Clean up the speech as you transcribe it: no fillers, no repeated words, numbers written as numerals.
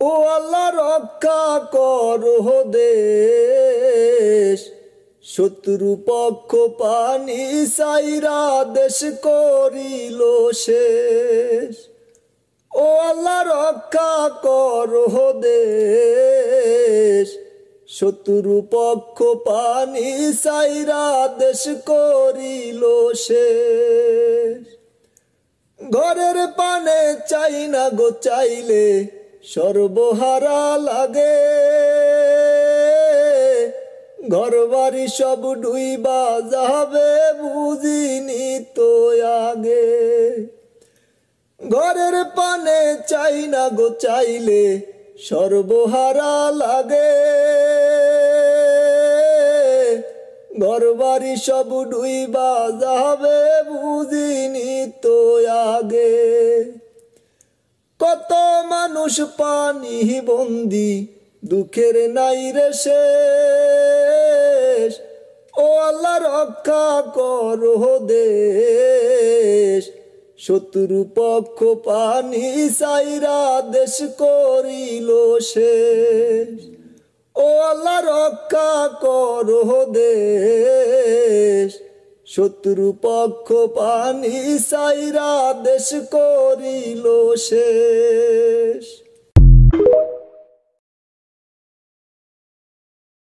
ও আল্লাহ রক্ষা করো দেশ, শত্রু পক্ষ পানি সাইরা দেশ করিল শেষ। ও আল্লাহ রক্ষা করো দেশ, শত্রু পক্ষ পানি সাইরা দেশ করিল শেষ। ঘরের পানে চাই না গো চাইলে সর্বহারা লাগে, ঘর বাড়ি সব ডুইবা যাবে বুঝিনি তো আগে। ঘরের পানে চাই না গো চাইলে সর্বহারা লাগে, ঘর বাড়ি সব ডুইবা যাবে বুঝিনি তো আগে। কত মানুষ পানি বন্দি দুঃখের নাই রে শেষ। ও আল্লাহ রক্ষা করো দেশ, শত্রু পক্ষ পানি সাইরা দেশ করিল শেষ। ও আল্লাহ রক্ষা করো দেশ, শত্রু পক্ষ পানি সাইরা দেশ করিল শেষ।